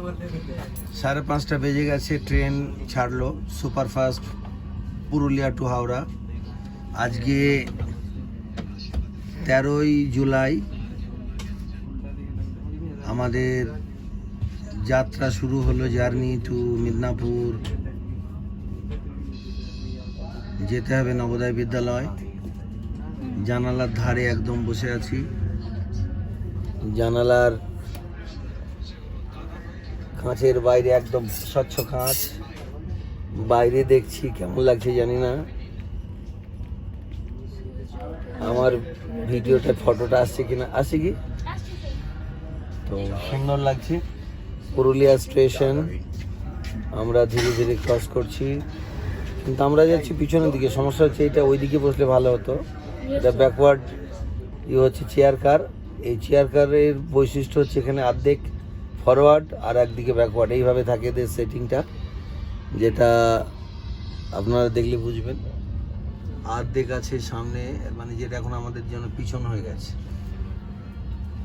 5:30 বেজে গেছে, ট্রেন ছাড়লো সুপারফাস্ট পুরুলিয়া টু হাওড়া। আজকে 13ই জুলাই আমাদের যাত্রা শুরু হলো, জার্নি টু মেদিনীপুর। যেতে হবে নবোদয় বিদ্যালয়। জানালার ধারে একদম বসে আছি, জানালার কাঁচের বাইরে একদম স্বচ্ছ কাঁচ, বাইরে দেখছি কেমন লাগছে জানি না। আমার ভিডিওটা ফটোটা আসছে কিনা, আসছে কি? তো সুন্দর লাগছে। পুরুলিয়া স্টেশন আমরা ধীরে ধীরে ক্রস করছি, কিন্তু আমরা যাচ্ছি পিছনের দিকে। সমস্যা হচ্ছে এটা ওই দিকে বসলে ভালো হতো, এটা ব্যাকওয়ার্ড হচ্ছে চেয়ার কার। এই চেয়ার কারের বৈশিষ্ট্য হচ্ছে এখানে অর্ধেক ফরওয়ার্ড আর একদিকে ব্যাকওয়ার্ড, এইভাবে থাকে এদের সেটিংটা, যেটা আপনারা দেখলে বুঝবেন। অর্ধেক আছে সামনে, মানে যেটা এখন আমাদের জন্য পিছন হয়ে গেছে।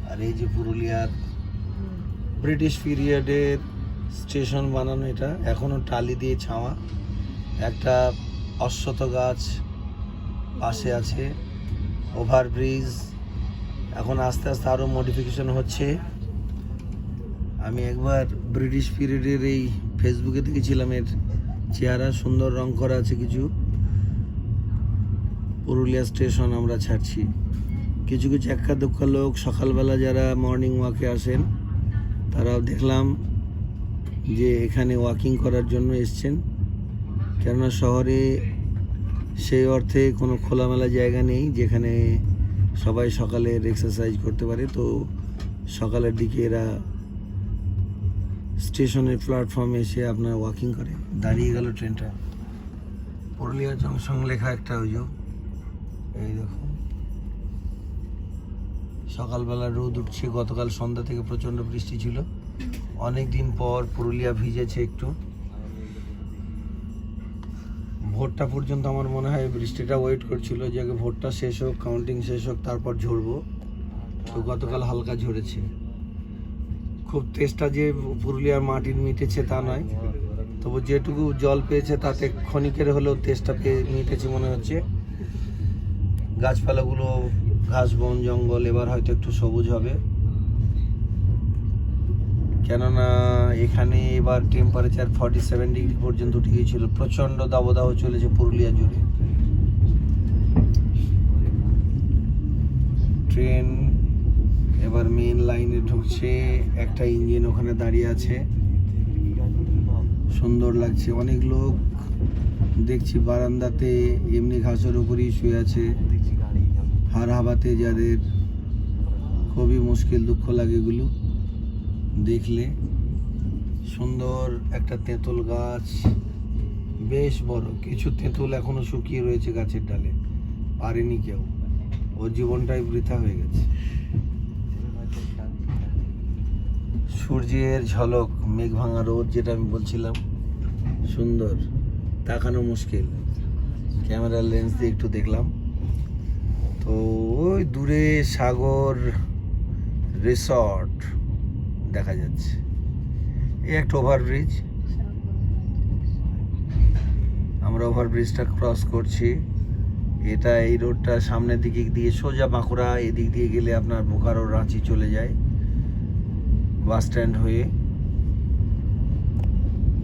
আর এই যে পুরুলিয়ার ব্রিটিশ পিরিয়ডের স্টেশন বানানো, এটা এখনও টালি দিয়ে ছাওয়া। একটা অশ্বত্থ গাছ পাশে আছে, ওভারব্রিজ এখন আস্তে আস্তে আরও মডিফিকেশন হচ্ছে। আমি একবার ব্রিটিশ পিরিয়ডের এই ফেসবুকে দেখেছিলাম, এর চেহারা সুন্দর রং করা আছে কিছু। পুরুলিয়া স্টেশন আমরা ছাড়ছি। কিছু কিছু এক্কা দোক্কা লোক সকালবেলা যারা মর্নিং ওয়াকে আসেন, তারাও দেখলাম যে এখানে ওয়াকিং করার জন্য এসছেন, কেননা শহরে সেই অর্থে কোনো খোলামেলা জায়গা নেই যেখানে সবাই সকালের এক্সারসাইজ করতে পারে। তো সকালের দিকে এরা স্টেশনের প্ল্যাটফর্মে এসে আপনার ওয়াকিং করে। দাঁড়িয়ে গেল ট্রেনটা, পুরুলিয়া জংশন লেখা একটা ওই এই দেখুন। সকালবেলা রোদ উঠছে, গতকাল সন্ধ্যা থেকে প্রচণ্ড বৃষ্টি ছিল, অনেক দিন পর পুরুলিয়া ভিজেছে একটু। ভোটটা পর্যন্ত আমার মনে হয় বৃষ্টিটা ওয়েট করছিল যে আগে ভোটটা শেষ হোক, কাউন্টিং শেষ হোক, তারপর ঝরবো। তো গতকাল হালকা ঝরেছে। খুব তেষ্টা যে পুরুলিয়ার মাটির মিটেছে তা নয়, তবু যেটুকু জল পেয়েছে তাতে ক্ষণিকের হলেও তেষ্টা পেয়ে মিটেছে মনে হচ্ছে। গাছপালাগুলো, ঘাস বন জঙ্গল এবার হয়তো একটু সবুজ হবে, কেননা এখানে এবার টেম্পারেচার 47 ডিগ্রি পর্যন্ত উঠে গিয়েছিল। প্রচণ্ড দাবদাহ চলেছে পুরুলিয়া জুড়ে। ট্রেন এবার মেন লাইনে ঢুকছে, একটা ইঞ্জিন ওখানে দাঁড়িয়ে আছে, সুন্দর লাগছে। অনেক লোক দেখছি বারান্দাতে এমনি ঘাসের উপরেই শুয়ে আছে, হার হাবাতে, যাদের খুবই মুশকিল, দুঃখ লাগে এগুলো দেখলে। সুন্দর একটা তেঁতুল গাছ, বেশ বড়। কিছু তেঁতুল এখনো শুকিয়ে রয়েছে গাছের ডালে, পারেনি কেউ, ওর জীবনটাই বৃথা হয়ে গেছে। সূর্যের ঝলক, মেঘ ভাঙা রোদ, যেটা আমি বলছিলাম, সুন্দর, তাকানো মুশকিল। ক্যামেরার লেন্স দিয়ে একটু দেখলাম, তো ওই দূরে সাগর রিসর্ট দেখা যাচ্ছে। এই একটা ওভারব্রিজ, আমরা ওভারব্রিজটা ক্রস করছি। এটা এই রোডটা সামনের দিকে দিয়ে সোজা বাঁকুড়া, এদিক দিয়ে গেলে আপনার বোকারো রাঁচি চলে যায় বাস স্ট্যান্ড হয়ে।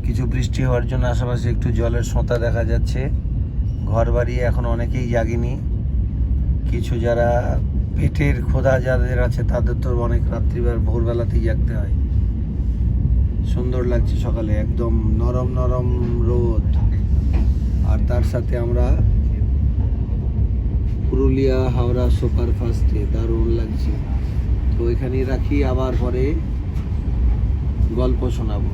কিছু বৃষ্টি হওয়ার জন্য আশেপাশে একটু জলের সোঁতা দেখা যাচ্ছে। ঘর বাড়ি এখন অনেকেই জাগেনি, কিছু যারা পেটের ক্ষুধা যাদের আছে তাদের তো অনেক রাত্রিবেলা ভোরবেলাতেই জাগতে হয়। সুন্দর লাগছে সকালে, একদম নরম নরম রোদ, আর তার সাথে আমরা পুরুলিয়া হাওড়া সুপারফাস্টে, দারুণ লাগছে। তো এখানেই রাখি, আবার পরে গল্প শোনাবো।